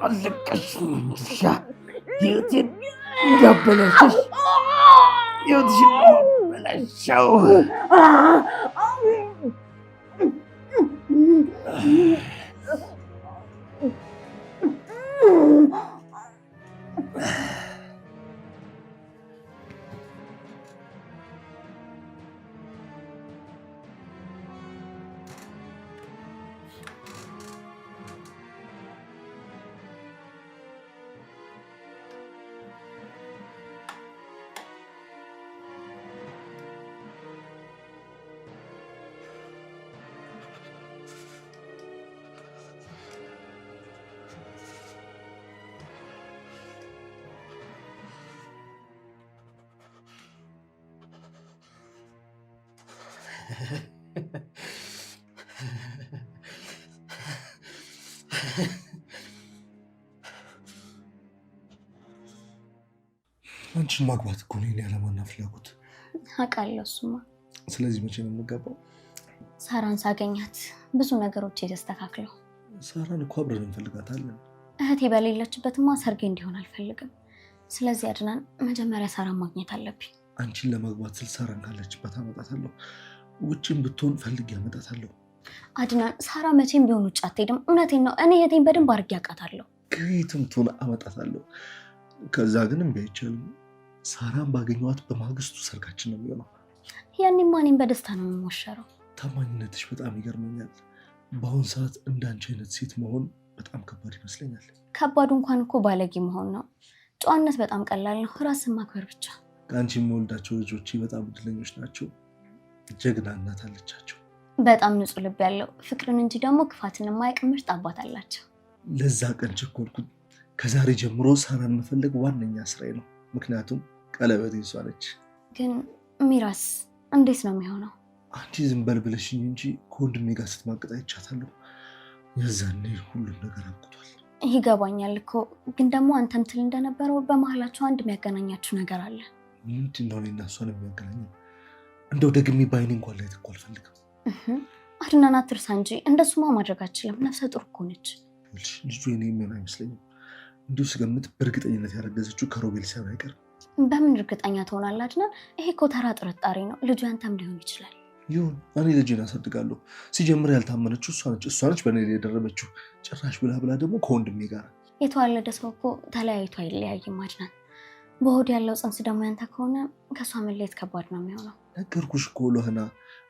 አለቀሽ ህይወቴን እንዳበላሸሽ ህይወትሽን በላሻው አንቺን ማግባት እኮ ነው ያለማና ፍላጎት አውቃለሁ። እሱማ ስለዚህ መቼ ነው የምገባው? ሳራን ሳገኛት ብዙ ነገሮች የተስተካክለው። ሳራን እኮ አብረን እንፈልጋታለን። እህቴ በሌለችበትማ ሰርጌ እንዲሆን አልፈልግም። ስለዚህ አድናን መጀመሪያ ሳራን ማግኘት አለብኝ። አንቺን ለማግባት ስል ሳራን ካለችበት አመጣታለሁ። ውጭም ብትሆን ፈልጌ አመጣታለሁ። አድናን ሳራ መቼም ቢሆን ውጭ አትሄድም። እውነቴን ነው። እኔ እህቴን በደንብ አድርጌ አውቃታለሁ። ከየትም ትሆን አመጣታለሁ። ከዛ ግን እምቢ አይቻልም። ሳራን ባገኘኋት በማግስቱ ሰርጋችን ነው የሚሆነው። ያኔማ እኔም በደስታ ነው የምሞሸረው። ታማኝነትሽ በጣም ይገርመኛል። በአሁን ሰዓት እንዳንቺ አይነት ሴት መሆን በጣም ከባድ ይመስለኛል። ከባዱ እንኳን እኮ ባለጌ መሆን ነው። ጨዋነት በጣም ቀላል ነው። ራስን ማክበር ብቻ። ከአንቺ የምወልዳቸው ልጆቼ በጣም እድለኞች ናቸው። ጀግና እናት አለቻቸው። በጣም ንጹህ ልብ ያለው ፍቅርን እንጂ ደግሞ ክፋትን የማያውቅ ምርጥ አባት አላቸው። ለዛ ቀን ቸኮልኩኝ። ከዛሬ ጀምሮ ሳራን መፈለግ ዋነኛ ስራዬ ነው። ምክንያቱም ቀለበት እሷ ነች። ግን ሚራስ እንዴት ነው የሚሆነው? አንቺ ዝም በል ብለሽኝ እንጂ ከወንድሜ ጋር ስትማቅጥ አይቻታለሁ። የዛኔ ሁሉም ነገር አብቅቷል። ይገባኛል እኮ ግን ደግሞ አንተም ትል እንደነበረው በመሀላቸው አንድ የሚያገናኛችሁ ነገር አለ። ምንድን ነው እኔና እሷን የሚያገናኘው? እንደው ደግሜ በዓይኔ እንኳን ላይ እኮ አልፈልግም። አድናን አትርሳ እንጂ እንደሱማ ማድረግ አችልም። ነፍሰ ጡር እኮ ነች። ልጁ የኔ የሚሆን አይመስለኝም። እንዲሁ ስገምት በእርግጠኝነት ያረገዘችው ከሮቤል ሳይሆን አይቀርም። በምን እርግጠኛ ትሆናለህ አድናን? ይሄ እኮ ተራ ጥርጣሬ ነው። ልጁ ያንተም ሊሆን ይችላል። ይሁን፣ እኔ ልጄን አሳድጋለሁ። ሲጀምር ያልታመነችው እሷ ነች በእኔ ላይ የደረበችው። ጭራሽ ብላ ደግሞ ከወንድሜ ጋር። የተዋለደ ሰው እኮ ተለያይቶ አይለያይም አድናን። በሆድ ያለው ጽንስ ደግሞ ያንተ ከሆነ ከእሷ መለየት ከባድ ነው የሚሆነው። ነገርኩሽ እኮ ሎህና፣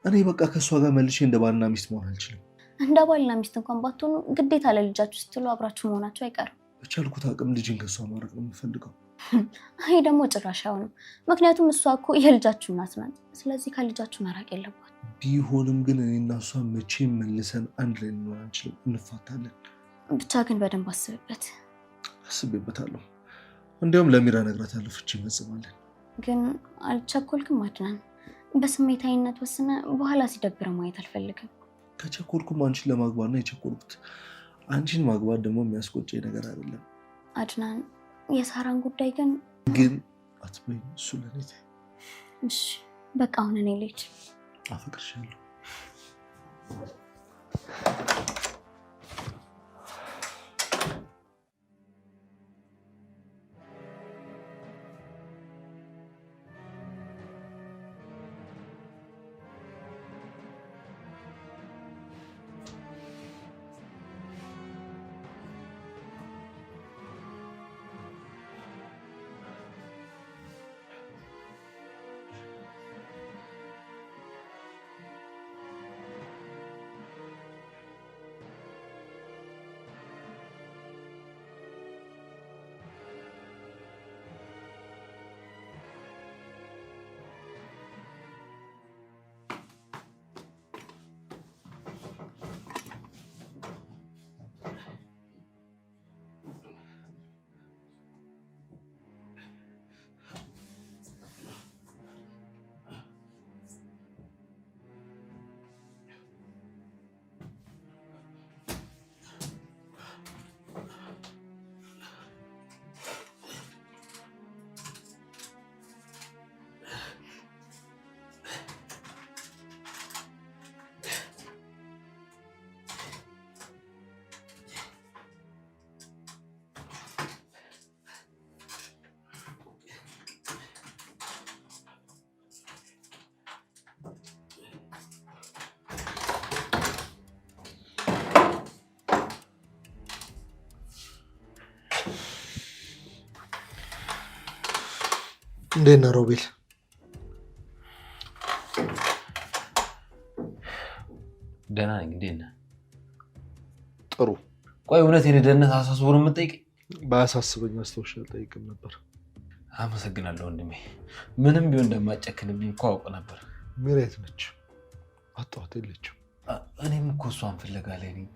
እኔ በቃ ከእሷ ጋር መልሼ እንደ ባልና ሚስት መሆን አልችልም። እንደ ባልና ሚስት እንኳን ባትሆኑ ግዴታ ለልጃችሁ ስትሉ አብራችሁ መሆናችሁ አይቀርም። በቻልኩት አቅም ልጅን ከእሷ ማድረግ ነው የምፈልገው። ይሄ ደግሞ ጭራሽ አይሆንም። ምክንያቱም እሷ እኮ የልጃችሁ እናት ናት። ስለዚህ ከልጃችሁ መራቅ የለባት። ቢሆንም ግን እኔና እሷ መቼም መልሰን አንድ ላይ ልንሆን አንችልም። እንፋታለን። ብቻ ግን በደንብ አስብበት። አስቤበታለሁ። እንዲያውም ለሚራ እነግራታለሁ፣ ፍቺ እንፈጽማለን። ግን አልቸኮልክም አድናን? በስሜታዊነት ወስነ በኋላ ሲደብረ ማየት አልፈልግም። ከቸኮልኩም አንቺን ለማግባት ነው የቸኮልኩት። አንቺን ማግባት ደግሞ የሚያስቆጨኝ ነገር አይደለም አድናን። የሳራን ጉዳይ ግን አትበይኝ። እሱ ለኔ ተይ። እሺ በቃ አሁን እኔ ልሂድ። አፈቅርሻለሁ። እንዴት ነህ ሮቤል? ደህና ነኝ። እንዴት ነህ? ጥሩ። ቆይ እውነት የኔ ደህንነት አሳስቦ ነው የምትጠይቀኝ? ባያሳስበኝ አስታውሻ አልጠይቅም ነበር። አመሰግናለሁ ወንድሜ። ምንም ቢሆን እንደማጨክንብኝ እኮ አውቅ ነበር። ሚሬት ነች? አጣኋት። የለችም። እኔም እኮ እሷን ፍለጋ ላይ ነኝ።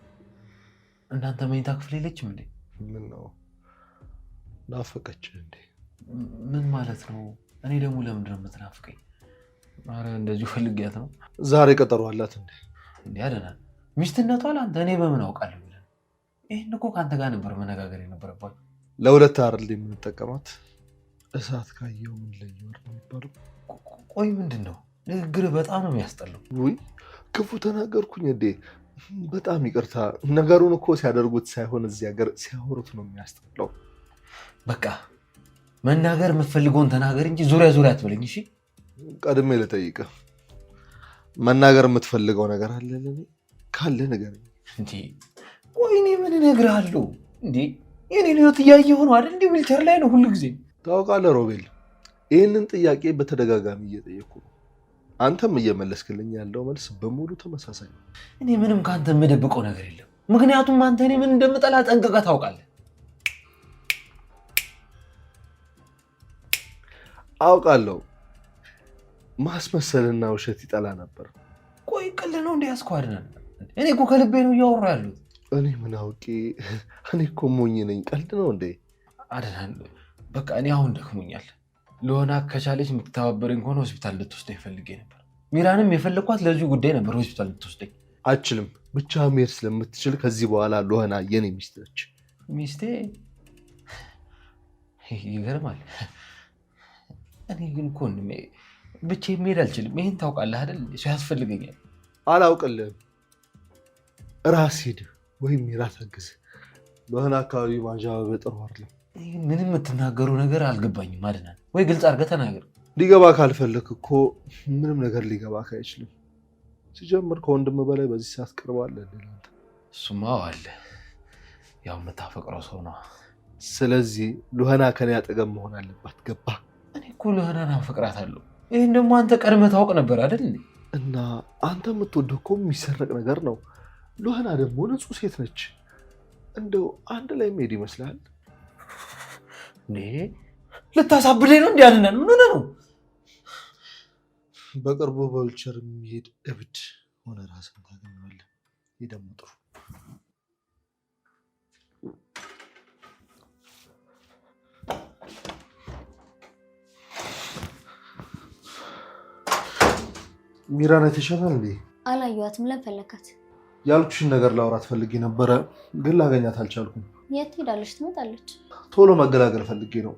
እናንተ መኝታ ክፍል የለችም እንዴ? ምን ነው ናፈቀች እንዴ? ምን ማለት ነው? እኔ ደግሞ ለምንድን ነው የምትናፍቀኝ? ኧረ እንደዚሁ ፈልጊያት ነው። ዛሬ ቀጠሮ አላት እንዴ? እንዴ አደናል። ሚስትነቷ ለአንተ እኔ በምን አውቃለሁ? ብለን ይህን እኮ ከአንተ ጋር ነበር መነጋገር የነበረባቸው። ለሁለት አይደል የምንጠቀማት? እሳት ካየው ምን ለየው ነው የሚባለው? ቆይ ምንድን ነው ንግግር? በጣም ነው የሚያስጠላው። ውይ ክፉ ተናገርኩኝ እንዴ? በጣም ይቅርታ። ነገሩን እኮ ሲያደርጉት ሳይሆን እዚህ ሀገር ሲያወሩት ነው የሚያስጠላው። በቃ መናገር የምትፈልገውን ተናገር እንጂ ዙሪያ ዙሪያ አትበለኝ። እሺ ቀድሜ ልጠይቅህ፣ መናገር የምትፈልገው ነገር አለ? ለኔ ካለ ንገረኝ። እንዴ ቆይ እኔ ምን እነግርሃለሁ እንዴ? የኔን ህይወት እያየሁ ነው አይደል? እንዴ ዊልቸር ላይ ነው ሁሉ ጊዜ። ታውቃለህ ሮቤል፣ ይህንን ጥያቄ በተደጋጋሚ እየጠየቅኩ ነው። አንተም እየመለስክልኝ ያለው መልስ በሙሉ ተመሳሳይ ነው። እኔ ምንም ከአንተ የምደብቀው ነገር የለም። ምክንያቱም አንተ እኔ ምን እንደምጠላ ጠንቅቀህ ታውቃለህ። አውቃለሁ። ማስመሰልና ውሸት ይጠላ ነበር። ቆይ ቀልድ ነው እንዴ ያስኳድናል? እኔ እኮ ከልቤ ነው እያወራ ያሉት። እኔ ምን አውቄ? እኔ እኮ ሞኝ ነኝ። ቀልድ ነው እንዴ? አድናን በቃ እኔ አሁን ደክሞኛል። ለሆነ ከቻለች የምትተባበረኝ ከሆነ ሆስፒታል ልትወስደኝ ፈልጌ ነበር። ሚራንም የፈለኳት ለዚሁ ጉዳይ ነበር ሆስፒታል ልትወስደኝ። አችልም። ብቻ መሄድ ስለምትችል ከዚህ በኋላ ለሆነ የኔ ሚስት ነች። ሚስቴ? ይገርማል። እኔ ግን እኮ ብቻዬን መሄድ አልችልም። ይሄን ታውቃለህ አይደል? ሰው ያስፈልገኛል። አላውቅልህም። ራስ ሂድ ወይም ሚራ ታግዝ። በሆነ አካባቢ ማንዣበብ ጥሩ አይደለም። ምንም የምትናገሩ ነገር አልገባኝም። አድናን ወይ ግልጽ አድርገህ ተናገር። ሊገባ ካልፈለክ እኮ ምንም ነገር ሊገባ አይችልም። ሲጀምር ከወንድም በላይ በዚህ ሰዓት ቀርባለህ። እሱማ አለ፣ ያው የምታፈቅረው ሰው ነው። ስለዚህ ሉሃና ከኔ አጠገብ መሆን አለባት። ገባ? እኔ እኮ ሉሃናን አፈቅራታለሁ። ይህን ደግሞ አንተ ቀድመህ ታውቅ ነበር አይደል? እና አንተ የምትወደው እኮ የሚሰረቅ ነገር ነው። ሉሃና ደግሞ ንጹህ ሴት ነች። እንደው አንድ ላይ መሄድ ይመስላል። ልታሳብደኝ ነው? እንዲያንነን ምን ሆነ ነው? በቅርቡ በዊልቸር የሚሄድ እብድ ሆነ ራስን ታገኘዋለህ። ይህ ደግሞ ጥሩ። ሚራን አይተሻታል እንዴ? አላየኋትም። ለፈለካት ያልኩሽን ነገር ላውራት ፈልጌ ነበረ፣ ግን ላገኛት አልቻልኩም። የት ሄዳለች? ትመጣለች። ቶሎ መገላገል ፈልጌ ነው።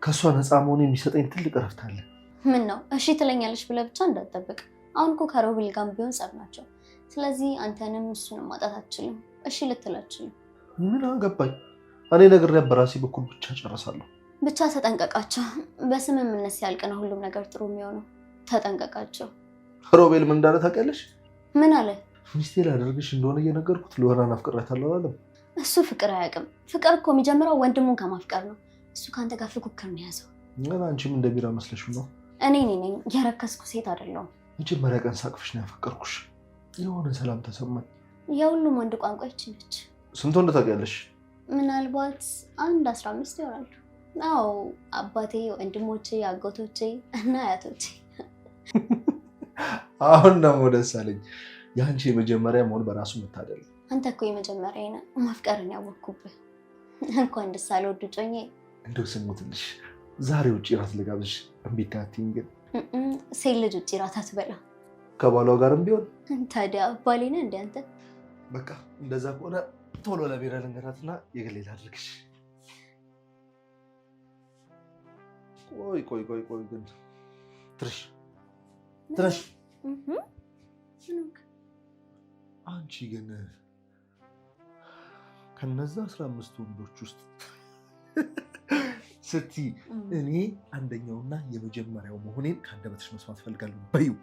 ከእሷ ነፃ መሆን የሚሰጠኝ ትልቅ እረፍት አለ። ምን ነው እሺ ትለኛለች ብለህ ብቻ እንዳትጠብቅ። አሁን እኮ ከሮቤል ጋር ቢሆን ጸብ ናቸው። ስለዚህ አንተንም እሱንም ማጣት አትችልም። እሺ ልትል አትችልም። ምን አገባኝ? እኔ ነግሬያት በራሴ በኩል ብቻ ጨርሳለሁ። ብቻ ተጠንቀቃቸው። በስምምነት ሲያልቅ ነው ሁሉም ነገር ጥሩ የሚሆነው። ተጠንቀቃቸው። ሮቤል ምን እንዳለ ታውቂያለሽ? ምን አለ? ሚስቴ ላደርግሽ እንደሆነ እየነገርኩት ሉሃናን አፍቅሬያታለሁ አላለም? እሱ ፍቅር አያውቅም። ፍቅር እኮ የሚጀምረው ወንድሙን ከማፍቀር ነው። እሱ ከአንተ ጋር ፉክክር ነው የያዘው። አንቺም እንደ ሚራ መስለሽ ነው? እኔ ነኝ የረከስኩ ሴት አይደለሁም። መጀመሪያ ቀን ሳቅፍሽ ነው ያፈቀርኩሽ። የሆነ ሰላም ተሰማኝ። የሁሉም ወንድ ቋንቋ ይህች ነች። ስንት ወንድ ታውቂያለሽ? ምናልባት 15 ይሆናሉ። አዎ አባቴ፣ ወንድሞቼ፣ አጎቶቼ እና አያቶቼ። አሁን ደግሞ ደስ አለኝ። የአንቺ የመጀመሪያ መሆን በራሱ መታደል። አንተ እኮ የመጀመሪያ ነህ። ማፍቀርን ያወቅኩብህ። እንኳን ደስ አለ ውድ ጮኛዬ። እንደው ስሙትልሽ፣ ዛሬ ውጭ ራት ልጋብዝሽ። እምቢ ካትይኝ ግን? ሴት ልጅ ውጭ ራት አትበላ። ከባሏ ጋርም ቢሆን። ታዲያ ባሌ ነህ እንደ አንተ? በቃ እንደዛ ከሆነ ቶሎ ለቢራ ልንገራትና የግሌ ላድርግሽ። ቆይ ግን ትንሽ አንቺ ግን ከነዛ 15 ወንዶች ውስጥ ስትይ እኔ አንደኛውና የመጀመሪያው መሆኔን ከአንደበትሽ መስማት ፈልጋለሁ በይው።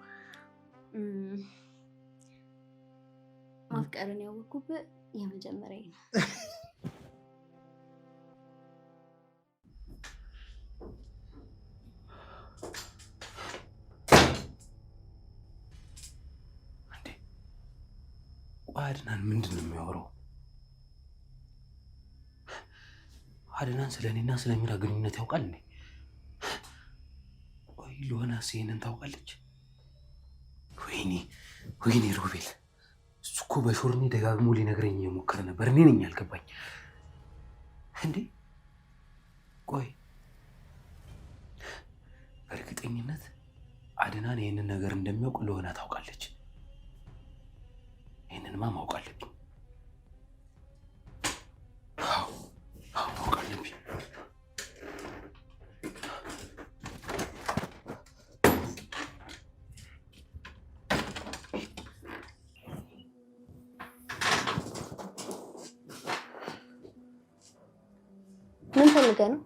ማፍቀርን ያወቅኩብህ የመጀመሪያ ነው። አድናን ምንድን ነው የሚያወራው? አድናን ስለኔና ስለሚራ ግንኙነት ያውቃል እንዴ? ወይ ሉናስ ይሄንን ታውቃለች? ወይኔ ሮቤል፣ እሱ እኮ በሾርኔ ደጋግሞ ሊነግረኝ እየሞከረ ነበር። እኔ ነኝ ያልገባኝ እንዴ? ቆይ በእርግጠኝነት አድናን ይህንን ነገር እንደሚያውቅ ሉና ታውቃለች። ይህንንማ ማወቅ አለብኝ። አዎ ማወቅ አለብኝ። ምን ፈልገህ ነው?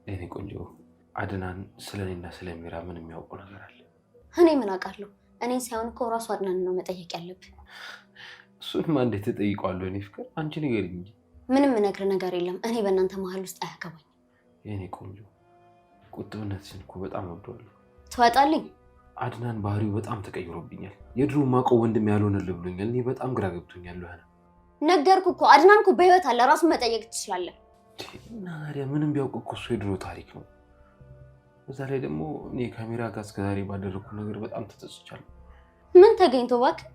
እኔ ቆንጆ አድናን ስለኔና ስለሚራ ምን የሚያውቀው ነገር አለ? እኔ ምን አውቃለሁ? እኔን ሳይሆን እኮ ራሱ አድናን ነው መጠየቅ ያለብህ። እሱንማ እንዴት ተጠይቀዋለሁ? እኔ ፍቅር አንቺ ንገሪኝ እንጂ። ምንም እነግርህ ነገር የለም። እኔ በእናንተ መሀል ውስጥ አያገባኝ። የኔ ቆንጆ ቁጥብነትሽን እኮ በጣም ወደዋለሁ። ትወጣልኝ? አድናን ባህሪው በጣም ተቀይሮብኛል። የድሮ ማውቀው ወንድም ያልሆነልህ ብሎኛል። እኔ በጣም ግራ ገብቶኛል። ነገርኩህ እኮ አድናን እኮ በህይወት አለ። ራሱን መጠየቅ ትችላለህ። እና ታዲያ ምንም ቢያውቅ እኮ እሱ የድሮ ታሪክ ነው። በዛ ላይ ደግሞ እኔ ካሜራ ጋር እስከዛሬ ባደረግኩ ነገር በጣም ተጸጽቻለሁ። ምን ተገኝቶ እባክህ?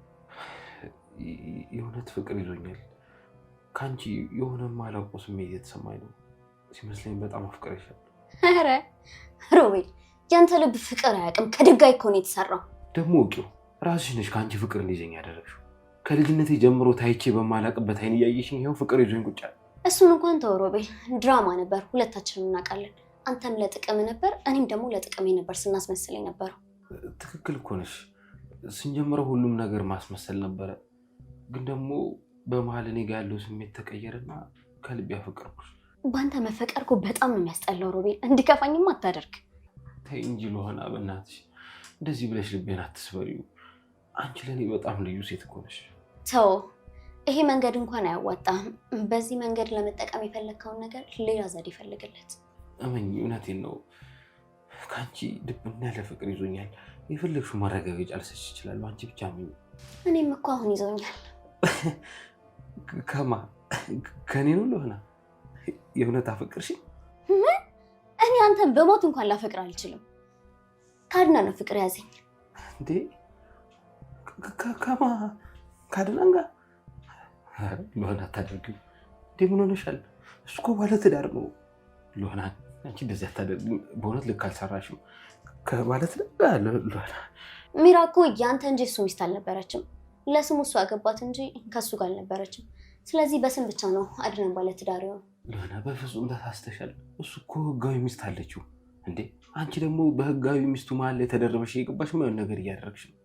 የእውነት ፍቅር ይዞኛል። ከአንቺ የሆነ የማላውቀው ስሜት የተሰማኝ ነው ሲመስለኝ። በጣም አፍቅሬሻለሁ። ኧረ ሮቤል፣ ያንተ ልብ ፍቅር አያውቅም። ከድንጋይ እኮ ነው የተሰራው። ደግሞ እውቂው ራስሽ ነሽ ከአንቺ ፍቅር እንዲይዘኝ ያደረግሽው። ከልጅነቴ ጀምሮ ታይቼ በማላቅበት አይን እያየሽኝ ይኸው ፍቅር ይዞኝ ቁጭ አለ። እሱን እንኳን ተው ሮቤል፣ ድራማ ነበር። ሁለታችንም እናውቃለን። አንተም ለጥቅም ነበር፣ እኔም ደግሞ ለጥቅሜ ነበር ስናስመስለኝ ነበረው። ትክክል እኮ ነሽ። ስንጀምረው ሁሉም ነገር ማስመሰል ነበረ። ግን ደግሞ በመሀል እኔ ጋር ያለው ስሜት ተቀየረና ከልብ ያፈቀርኩሽ። በአንተ መፈቀርኩ በጣም ነው የሚያስጠላው ሮቤል። እንዲከፋኝም አታደርግ። ተይ እንጂ ለሆነ በእናትሽ እንደዚህ ብለሽ ልቤን አትስበሪው። አንቺ ለእኔ በጣም ልዩ ሴት እኮ ነሽ። ተው፣ ይሄ መንገድ እንኳን አያዋጣም። በዚህ መንገድ ለመጠቀም የፈለግከውን ነገር ሌላ ዘዴ ይፈልግለት። እመኝ፣ እውነቴን ነው። ከአንቺ ድብና ያለ ፍቅር ይዞኛል። የፈለግሽው ማረጋገጫ ልሰጥሽ እችላለሁ። አንቺ ብቻ እመኝ። እኔም እኮ አሁን ይዞኛል። ከእኔ ነው ለሆነ የእውነት አፈቅርሽ? ምን? እኔ አንተን በሞት እንኳን ላፈቅር አልችልም። ከአድናን ነው ፍቅር ያዘኝ። እንዴ? ከአድናን ጋር ለሆነ አታደርግም እንዴ? ምን ሆነሻል? እሱ እኮ ባለትዳር ነው። ለሆነ አንቺ እንደዚህ አታደርግም። በእውነት ልክ አልሰራሽም። ከባለትዳር ለሆነ ሚራ እኮ ያንተ እንጂ እሱ ሚስት አልነበረችም። ለስሙ እሱ አገባት እንጂ ከሱ ጋር አልነበረችም። ስለዚህ በስም ብቻ ነው አድናን ባለትዳር ነው። ለሆነ በፍጹም ተሳስተሻል። እሱ እኮ ህጋዊ ሚስት አለችው። እንዴ አንቺ ደግሞ በህጋዊ ሚስቱ መሀል የተደረበሽ የገባሽ ምን ነገር እያደረግሽ ነው።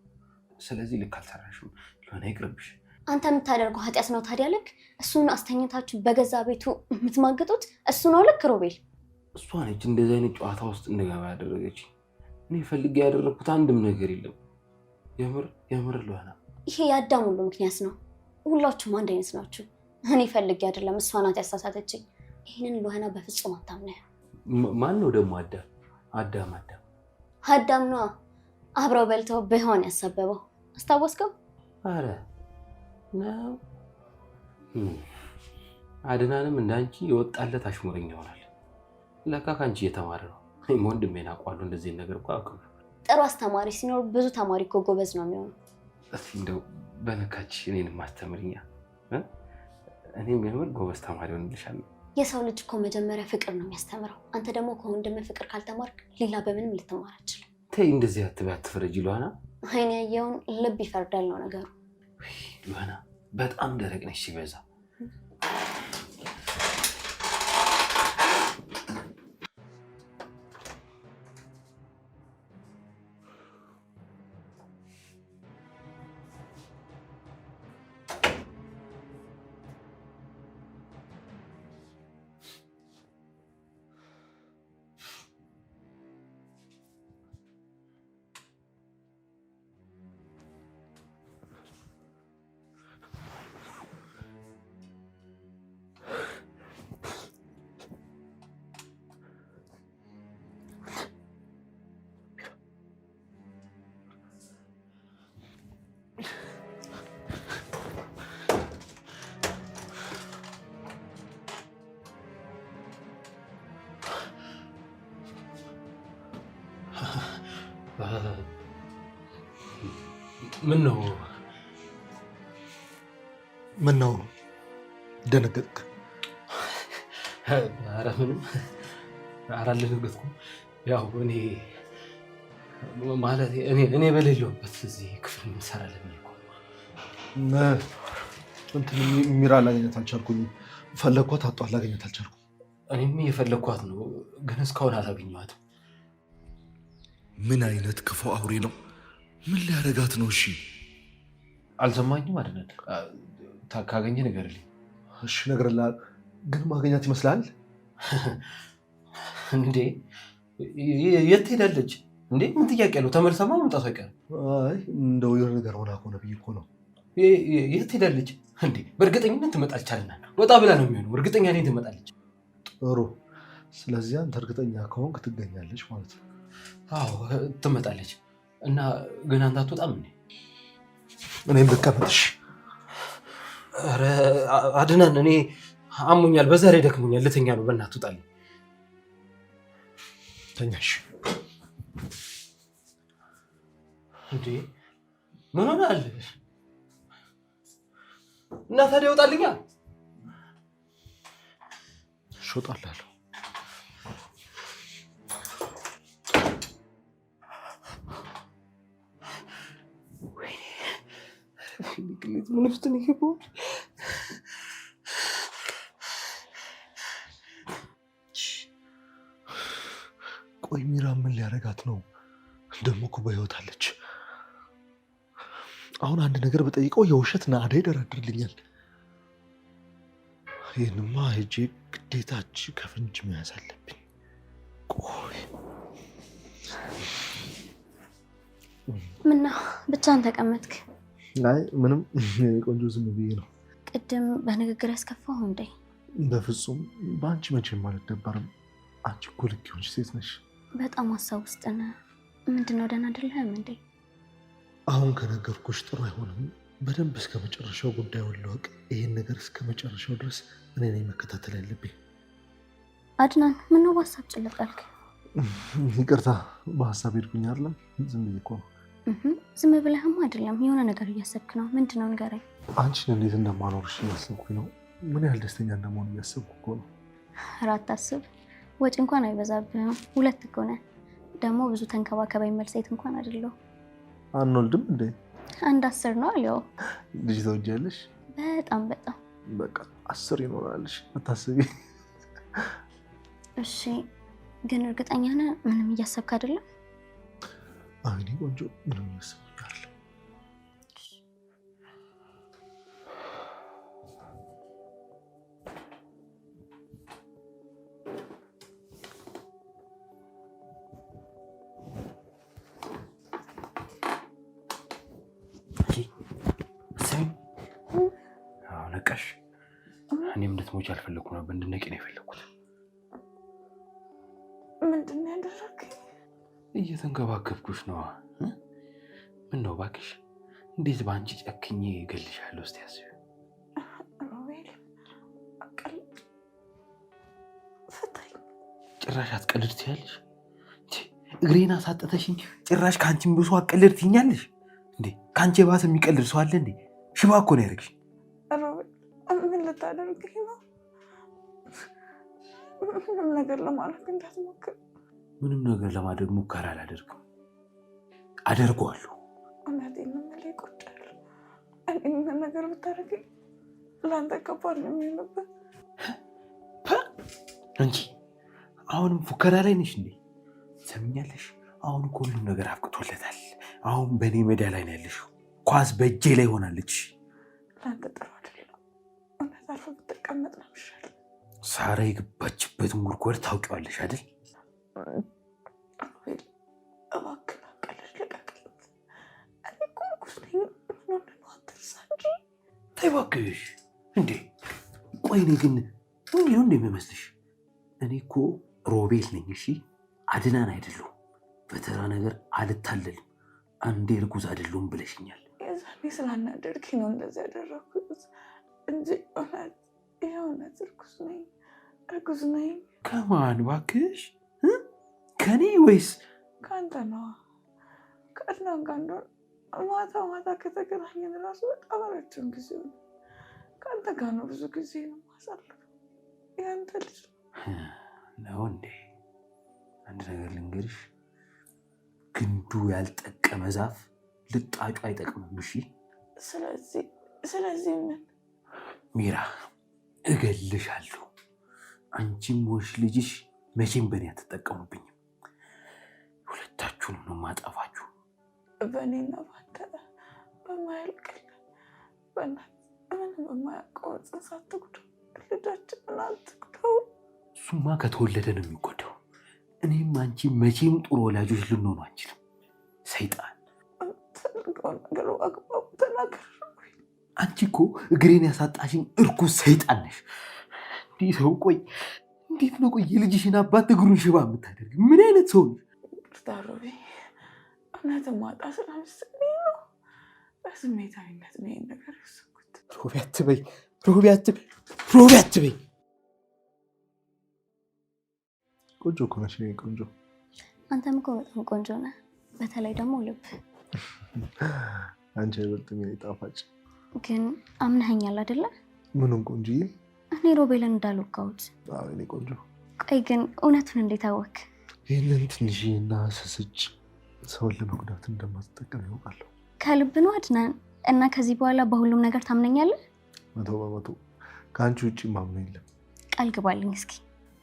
ስለዚህ ልክ አልሰራሽም። ለሆነ ይቅርብሽ። አንተ የምታደርገው ኃጢአት ነው። ታዲያ ልክ እሱን አስተኝታችሁ በገዛ ቤቱ የምትማግጡት እሱ ነው ልክ ሮቤል? እሷ ነች እንደዚህ አይነት ጨዋታ ውስጥ እንድገባ ያደረገች። እኔ ፈልጌ ያደረግኩት አንድም ነገር የለም። የምር ለሆነ ይሄ የአዳም ሁሉ ምክንያት ነው። ሁላችሁም አንድ አይነት ናችሁ። እኔ ፈልጌ አይደለም፣ እሷ ናት ያሳሳተችኝ። ይህንን ለሆነ በፍጹም አታምነህ። ማን ነው ደግሞ አዳም? አዳም ነዋ። አብረው በልተው በሆነ ያሳበበው አስታወስከው? አረ ነው። አድናንም እንዳንቺ የወጣለት አሽሙረኛ ይሆናል። ለካ ካንቺ እየተማረ ነው። ወንድሜን አውቀዋለሁ። እንደዚህ ነገር እኮ አውቀው። ጥሩ አስተማሪ ሲኖር ብዙ ተማሪ እኮ ጎበዝ ነው የሚሆነው። እስኪ እንደው በነካች እኔንም ማስተምርኛ። እኔም የምር ጎበዝ ተማሪ ሆንልሻለሁ። የሰው ልጅ እኮ መጀመሪያ ፍቅር ነው የሚያስተምረው። አንተ ደግሞ ከወንድም ፍቅር ካልተማርክ ሌላ በምንም ልትማር አትችልም። ተይ እንደዚህ አትበይ፣ አትፍረጂ ሉሃና። አይን ያየውን ልብ ይፈርዳል ነው ነገሩ። ሉሃና በጣም ደረቅ ነሽ ሲበዛ። ምን ነው ደነገጥክ? ኧረ ምንም አልደነገጥኩም። ያው እኔ በሌለሁበት እዚህ ክፍል እንሰራለን እኮ እንትን ሚራ ላገኘት አልቻልኩኝም። ፈለግኳት አጣሁ፣ ላገኘት አልቻልኩም። እኔም እየፈለግኳት ነው፣ ግን እስካሁን አላገኘኋትም። ምን አይነት ክፉ አውሬ ነው? ምን ሊያደርጋት ነው? እሺ አልሰማኝም አይደል? ካገኘ ንገርልኝ። እሺ እነግርልሃለሁ፣ ግን ማገኛት ይመስላል እንዴ? የት ሄዳለች እንዴ? ምን ጥያቄ ያለው? ተመልሰማ መምጣቱ አይቀርም። አይ እንደው የሆነ ነገር ሆና ከሆነ ብዬ እኮ ነው። የት ሄዳለች እንዴ? በእርግጠኝነት ትመጣለች አለና ወጣ ብላ ነው የሚሆነው። እርግጠኛ ነኝ ትመጣለች። ጥሩ። ስለዚህ አንተ እርግጠኛ ከሆንክ ትገኛለች ማለት ነው? አዎ ትመጣለች። እና ግን አንተ አትወጣም እንዴ? እኔም ልቀመጥሽ? ኧረ አድናን፣ እኔ አሞኛል፣ በዛ ላይ ደክሞኛል፣ ልተኛ ነው። በእናትህ ውጣልኝ። ተኛሽ እንዴ? ምን ሆነሃል? እና ታዲያ ይወጣልኛ? እወጣልሃለሁ። ምን ውስጥ ነው ይገባው? ቆይ ሚራ ምን ሊያደርጋት ነው? ደግሞ እኮ በህይወት አለች። አሁን አንድ ነገር በጠይቀው የውሸት ናዳ ይደረድርልኛል። ይህንማ ሄጄ ግዴታች ከፍንጅ መያዝ አለብኝ። ቆይ ምነው ብቻህን ተቀመጥክ? አይ ምንም ቆንጆ፣ ዝም ብዬ ነው። ቅድም በንግግር ያስከፋሁ እንዴ? በፍጹም በአንቺ መቼም አልደበርም። አንቺ እኮ ልክ የሆንሽ ሴት ነሽ። በጣም ሀሳብ ውስጥ ነህ። ምንድነው ደህና አይደለህም እንዴ? አሁን ከነገርኩሽ ጥሩ አይሆንም። በደንብ እስከ መጨረሻው ጉዳዩን ልወቅ። ይሄን ነገር እስከ መጨረሻው ድረስ እኔ ነኝ መከታተል ያለብኝ። አድናን ምነው በሀሳብ ጭልጥ አልክ? ይቅርታ፣ በሀሳብ ሄድኩኝ አይደለም። ዝም ብዬ እኮ ነው። ዝም ብለህም አይደለም፣ የሆነ ነገር እያሰብክ ነው። ምንድነው ንገረኝ። አንቺን እንዴት እንደማኖርሽ እያሰብኩኝ ነው። ምን ያህል ደስተኛ እንደመሆን እያሰብኩ እኮ ነው። ራት ታስብ፣ ወጪ እንኳን አይበዛብህም። ሁለት እኮ ነህ። ደግሞ ብዙ ተንከባከባኝ መልሴት እንኳን አይደለሁ። አንወልድም እንዴ? 1-10 ነው አለው። ልጅ ተወጃለሽ? በጣም በጣም በቃ 10 ይኖራልሽ፣ አታስቢ። እሺ ግን እርግጠኛ ነህ? ምንም እያሰብክ አይደለም? አይኔ ቆንጆ፣ ምንም እያሰብኩ አይደለም። ነቃሽ? እኔም እንድትሞች አልፈለኩ ነበር፣ እንድነቂ ነው የፈለኩት። ምንድን ነው ያደረግኝ? እየተንከባከብኩሽ ነዋ። ምን ነው እባክሽ፣ እንዴት በአንቺ ጨክኜ እገልሻለሁ? እስኪ አስቢ። ሮቤል ፈታኝ። ጭራሽ አትቀልድ ትያለሽ? እግሬን አሳጠተሽኝ፣ ጭራሽ ከአንቺም ብሶ አትቀልድ ትይኛለሽ እንዴ? ከአንቺ የባሰ የሚቀልድ ሰው አለ እንዴ? ሽባ እኮ ነው ያደረግሽ። ምን ልታደርግኝ ነው? ምንም ነገር ለማድረግ እንዳትሞክር። ምንም ነገር ለማድረግ ሙከራ አላደርግም፣ አደርገዋለሁ። እውነቴን ነው የምልህ፣ ይቆጫል። ምን ነገር ብታደርግኝ ለአንተ ከባድ ነው የሚሆንብህ። አንቺ አሁንም ፉከራ ላይ ነሽ እንዴ? ሰምኛለሽ? አሁን እኮ ሁሉም ነገር አብቅቶለታል። አሁን በእኔ ሜዳ ላይ ነው ያለሽው። ኳስ በእጄ ላይ ሆናለች። ለአንተ ጥሩ አይደለም። እውነት አልፎ ብትቀመጥ ነው ይሻል። ሳራ የገባችበትን ጉድጓድ ታውቂዋለሽ አይደል? እባክህ ቀለሽ ልቀቅልኝ። እኔ እኮ እርጉዝ ነኝ። ምን ሆነ ነው? አትርሳ እንጂ። ተይ እባክሽ። እንዴ ቆይ እኔ ግን እንዲህ ነው እንደሚመስልሽ? እኔ እኮ ሮቤል ነኝ። እሺ አድናን አይደለሁም። በተራ ነገር አልታለልም። አንዴ እርጉዝ አይደለሁም ብለሽኛል። የዛኔ ስላናደድክኝ ነው እንደዚህ ያደረኩት እንጂ እውነት እርጉዝ ነኝ። ከማን እባክሽ? ከኔ ወይስ ከአንተ ነዋ። ከአድናን ጋር እንደሆነ ማታ ከተገናኘን እራሱ በጣም ረጅም ጊዜ ነው። ከአንተ ጋር ነው ብዙ ጊዜ ነው የማሳልፈው። ያንተ ልጅ ነው እንዴ? አንድ ነገር ልንገርሽ፣ ግንዱ ያልጠቀመ ዛፍ ልጣጩ አይጠቅምም። እሺ። ስለዚህ ምን ሚራ እገልሻለሁ። አንቺም ወሽ ልጅሽ መቼም በእኔ አትጠቀሙብኝም። ሁለታችሁንም ነው ማጠፋችሁ። በእኔና ባንተ በማያልቅልን ምንም በማያውቀው ጽንስ አትጉዳው። ልጃችንን አትጉዳው። እሱማ ከተወለደ ነው የሚጎዳው። እኔም አንቺ መቼም ጥሩ ወላጆች ልንሆኑ አንችልም። ሰይጣን የምትፈልገውን ነገር በአግባቡ ተናገር። አንቺ እኮ እግሬን ያሳጣሽኝ እርኩስ ሰይጣን ነሽ። እንዲህ ሰው ቆይ እንዴት ነው ቆይ የልጅሽን አባት እግሩን ሽባ የምታደርግ? ምን አይነት ሰው ነሽ? ይቅርታ ሮቢ፣ እውነትን ማጣ ስለመሰለኝ ነው። በስሜታዊነት ነው ይሄን ነገር ያሰብኩት። ሮቢ አትበይ፣ ሮቢ አትበይ። ቆንጆ እኮ ነሽ ቆንጆ። አንተም እኮ በጣም ቆንጆ ነህ። በተለይ ደግሞ ልብ። አንቺ አይበልጥም የኔ ጣፋጭ። ግን አምነኸኛል አይደለ? ምኑን ቆንጆዬ? እኔ ሮቤልን እንዳልወጋሁት። አዎ የኔ ቆንጆ። ቆይ ግን እውነቱን እንዴት አወክ? ይህንን ትንሽና ስስጭ ሰውን ለመጉዳት እንደማትጠቀም ያውቃለሁ። ከልብ ነው አድናን። እና ከዚህ በኋላ በሁሉም ነገር ታምነኛለህ? 100% ከአንቺ ውጭ ማምነው የለም። ቃል ግባልኝ እስኪ።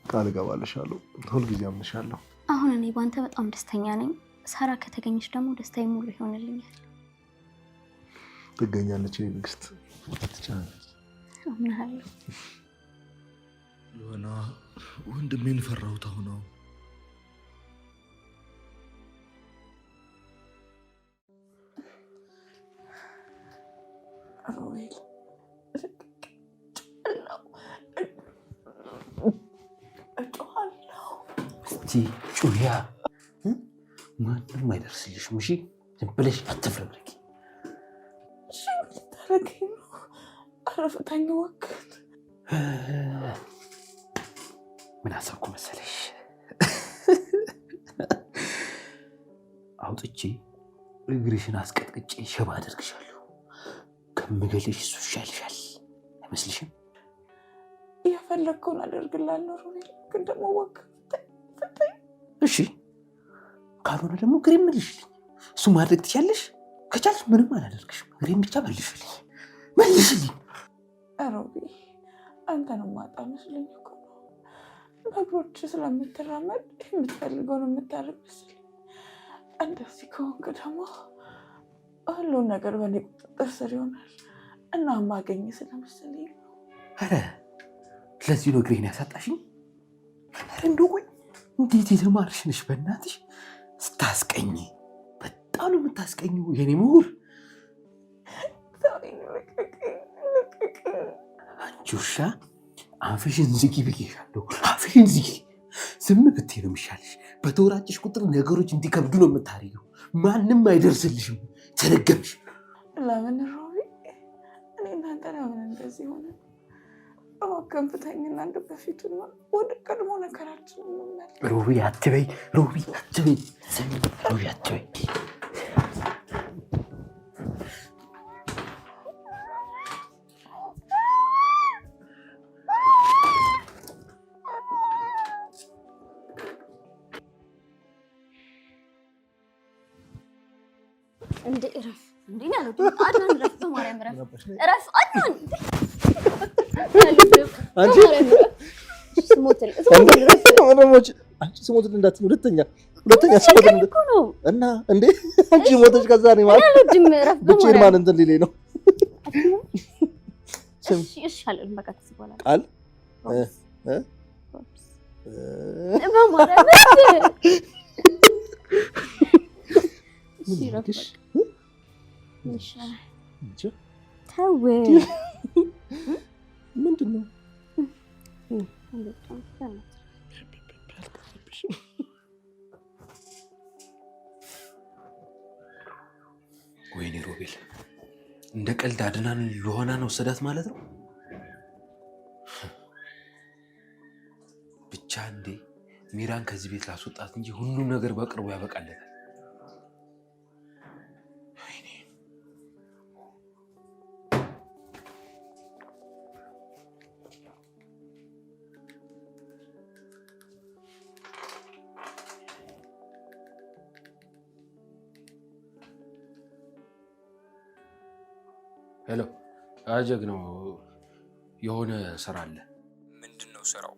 ቃል እገባልሻለሁ። ሁልጊዜ አምንሻለሁ። አሁን እኔ ባንተ በጣም ደስተኛ ነኝ። ሳራ ከተገኘች ደግሞ ደስታዬ ሙሉ ይሆንልኛል። ትገኛለች የኔ ንግስት። ትቻላለች። አምናለሁ። ሉና ወንድሜን ፈራሁት። አሁን ሮቤል እጮሃለሁ። እስቲ ጩያ፣ ማንም አይደርስልሽም። እሺ ዝም ብለሽ አትፍረብረቂ። እሺ ልታረገኝ ነው? አረፍታኝ ወቅት ምን አሰብኩ መሰለሽ? አውጥቼ እግርሽን አስቀጥቅጬ ሽባ አደርግሻለሁ። ከምገልሽ እሱ ይሻልሻል አይመስልሽም? የፈለግከውን አደርግላለሁ ሮቤል፣ ግን ደግሞ ወቅት እሺ ካልሆነ ደግሞ እግሬን መልሽልኝ። እሱ ማድረግ ትችያለሽ። ከቻልሽ ምንም አላደርግሽም። እግሬን ብቻ መልሽልኝ። ሮቤል አንተን ማጣ መስሎኝ እኮ ነው። በእግሮች ስለምትራመድ የምትፈልገውን የምታደርግ መስሎኝ። እንደዚህ ከሆንክ ደግሞ ሁሉን ነገር በእኔ ቁጥጥር ስር ይሆናል እና ማገኝ ስለመሰለኝ ነው። ኧረ ስለዚህ ነው እግሬን ያሳጣሽኝ? ኧረ እንደው ቆይ እንዴት የተማርሽ ነሽ? በእናትሽ ስታስቀኝ በጣም ነው የምታስቀኝው የኔ ምሁር። አንቺ ውሻ አፍሽን ዝጊ ብዬሻለሁ። አፍሽን ዝጊ። ዝም ብትይ ነው የሚሻልሽ። በተወራጭሽ ቁጥር ነገሮች እንዲከብዱ ነው የምታደርጊው። ማንም አይደርስልሽም። ተረገምሽ። ለምን ሮቢ? እኔ እናንተ ለምን እንደዚህ ሆነ? ከንፍተኝና እንደ በፊቱ ወደ ቀድሞ ነገራችን እንመለስ። ሮቢ አትበይ፣ ሮቢ አትበይ፣ ሮቢ አትበይ። እንደ እረፍ እንዴ ነው አድናን ረፍ በማርያም ረፍ አድናን አንቺ ስሞትል አንቺ ስሞትል እንዳትዪ ሁለተኛ ስሞትል እና እንዴ አንቺ ሞተሽ ከዛ ነው ማለት ብቻዬን ማን እንትን ሊለኝ ነው። እሺ አለን በቃ ተስባላ ቃል በማርያም ሲራፍሽ ተው ምንድን ነው? ወይኔ ሮቤል እንደ ቀልድ አድናን ሉናን ወሰዳት ማለት ነው። ብቻ እንዴ ሚራን ከዚህ ቤት ላስወጣት እንጂ ሁሉም ነገር በቅርቡ ያበቃለታል። ሄሎ አጀግ ነው የሆነ ስራ አለ። ምንድነው ስራው?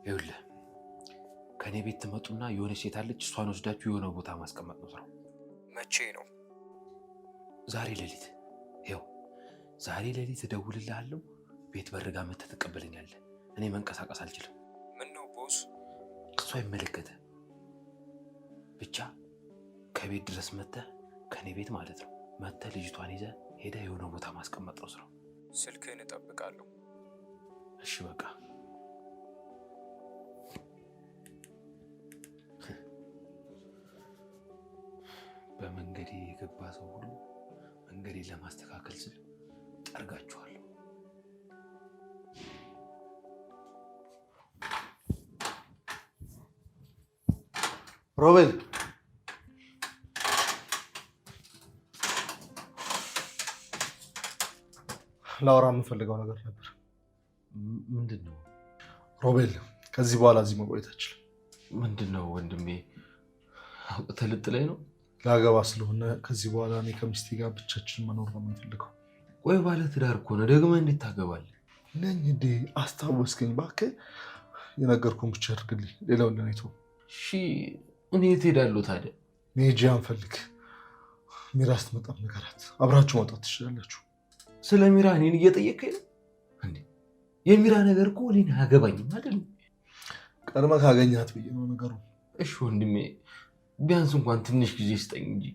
ይኸውልህ ከኔ ቤት ትመጡና የሆነ ሴት አለች፣ እሷን ወስዳችሁ የሆነ ቦታ ማስቀመጥ ነው ስራው። መቼ ነው? ዛሬ ሌሊት። ይኸው ዛሬ ሌሊት እደውልልሃለሁ። ቤት በርጋ መተህ ትቀበለኛለህ። እኔ መንቀሳቀስ አልችልም። ምን ነው ቦስ? እሱ አይመለከትህ። ብቻ ከቤት ድረስ መተህ ከኔ ቤት ማለት ነው መተህ ልጅቷን ይዘህ ሄደህ የሆነ ቦታ ማስቀመጥ ነው ስራው። ስልክህን እጠብቃለሁ። እሺ በቃ በመንገዴ የገባ ሰው ሁሉ መንገዴን ለማስተካከል ስል ጠርጋችኋለሁ። ሮቤል ላወራ የምፈልገው ነገር ነበር። ምንድን ነው? ሮቤል ከዚህ በኋላ እዚህ መቆየት አልችልም። ምንድን ነው ወንድሜ? ተልጥ ላይ ነው? ላገባ ስለሆነ ከዚህ በኋላ እኔ ከሚስቴ ጋር ብቻችን መኖር ነው የምንፈልገው። ቆይ ባለ ትዳር እኮ ነው፣ ደግመህ እንዴት ታገባለህ? ነኝ እንዴ? አስታወስከኝ። እባክህ የነገርኩህን ብቻ አድርግልኝ፣ ሌላውን ለኔ ተው። እሺ እኔ የት ሄዳለሁ ታዲያ? ሜጂ አንፈልግ። ሚራ ስትመጣም ንገራት፣ አብራችሁ መውጣት ትችላላችሁ። ስለ ሚራ እኔን እየጠየቀኝ ነው እንዴ? የሚራ ነገር እኮ እኔን አያገባኝም አይደል? ቀድመህ ካገኛት ብዬ ነው ነገሩ። እሺ ወንድሜ ቢያንስ እንኳን ትንሽ ጊዜ ስጠኝ እንጂ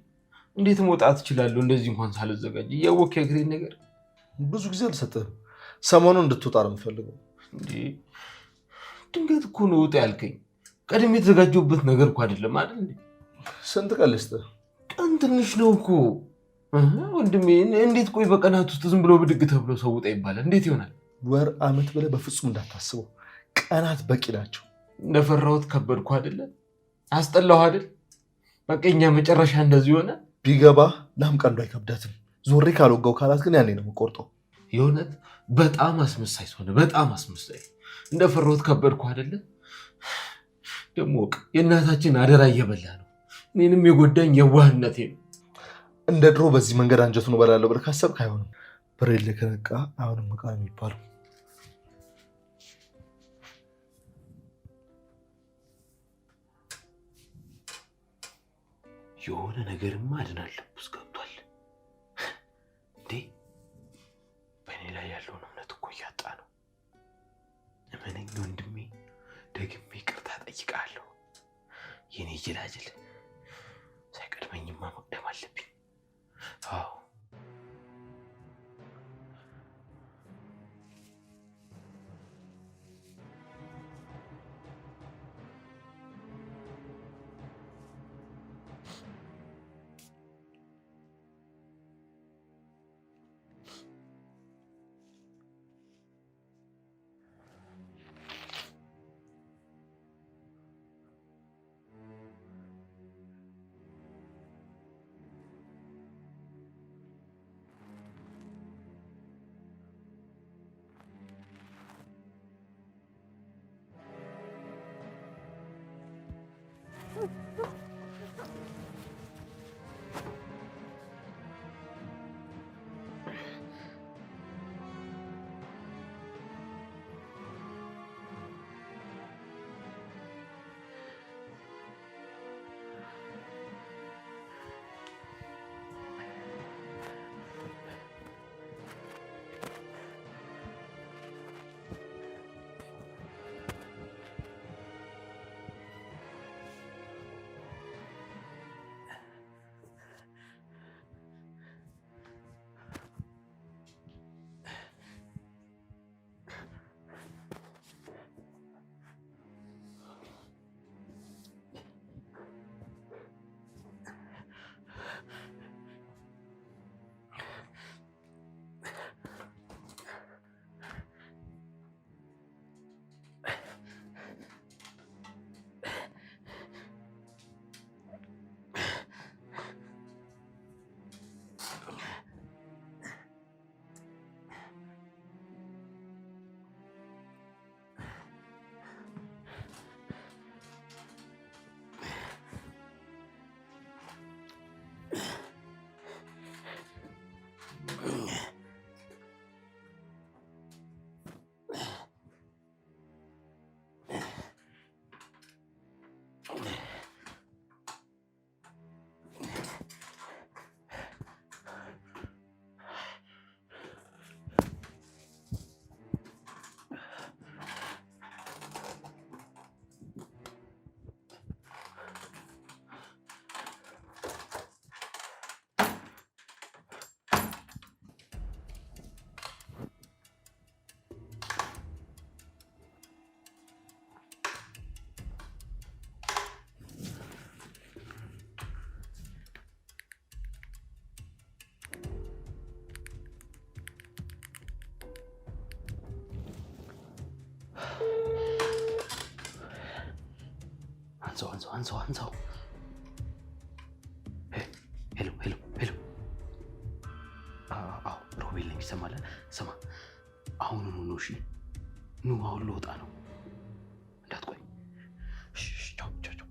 እንዴት መውጣት እችላለሁ እንደዚህ እንኳን ሳልዘጋጅ? እያወቅህ የእግሬን ነገር። ብዙ ጊዜ አልሰጥህም። ሰሞኑን እንድትወጣ ነው የምፈልገው። እንዴ ድንገት እኮ ነው ውጣ ያልከኝ። ቀድሜ የተዘጋጀሁበት ነገር እኮ አይደለም አይደል? ስንት ቀን ልስጥህ? ቀን ትንሽ ነው እኮ ወንድሜ። እንዴት ቆይ በቀናት ውስጥ ዝም ብሎ ብድግ ተብሎ ሰው ውጣ ይባላል? እንዴት ይሆናል? ወር አመት ብለህ በፍጹም እንዳታስበው። ቀናት በቂ ናቸው። እንደፈራሁት ከበድኩ አይደለ? አስጠላሁ አይደል? በቃ እኛ መጨረሻ እንደዚህ ሆነ። ቢገባ ላም ቀንዱ አይከብዳትም። ዞሬ ካልወጋው ካላት ግን ያኔ ነው የምቆርጠው። የእውነት በጣም አስመሳይ ሆነ። በጣም አስመሳይ። እንደፈራሁት ከበድኩ አይደለ? ደግሞ የእናታችን አደራ እየበላ ነው። እኔንም የጎዳኝ የዋህነቴ ነው። እንደ ድሮ በዚህ መንገድ አንጀቱን እበላለሁ ብለህ ካሰብክ አይሆንም። ብሬል ከነቃ አሁንም ዕቃ የሚባለው የሆነ ነገርማ አድናለሁ ውስጥ ገብቷል እንዴ። በእኔ ላይ ያለውን እምነት እኮ እያጣ ነው። እመነኝ ወንድሜ፣ ደግሜ ይቅርታ ጠይቃለሁ። የኔ ጅላጅል ሳይቀድመኝማ መቅደም አለብኝ። አዎ አንሳው። ሄሎ። አዎ ሮቤል ነኝ። ይሰማል? ስማ አሁኑኑ ነው። እሺ ኑ፣ አሁን ልወጣ ነው። እንዳትቆይ። ቻው።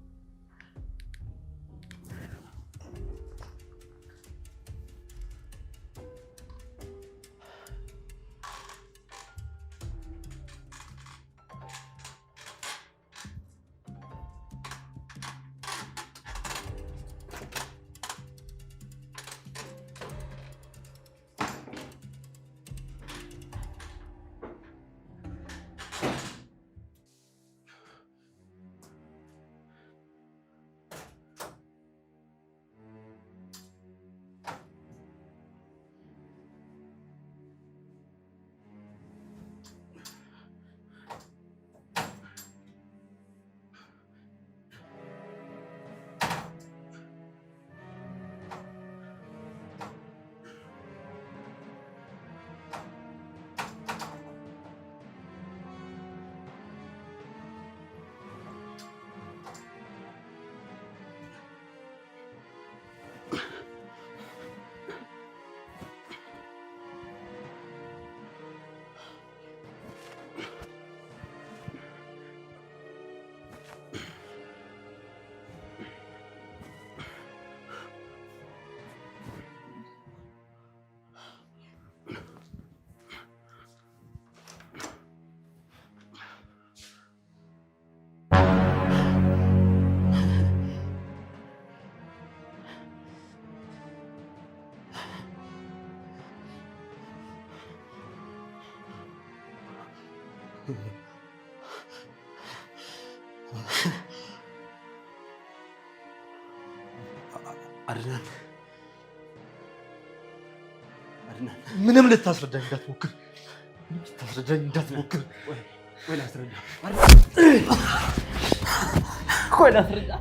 አድናን ምንም ልታስረዳኝ እንዳትሞክር። ቆይ ላስረዳ።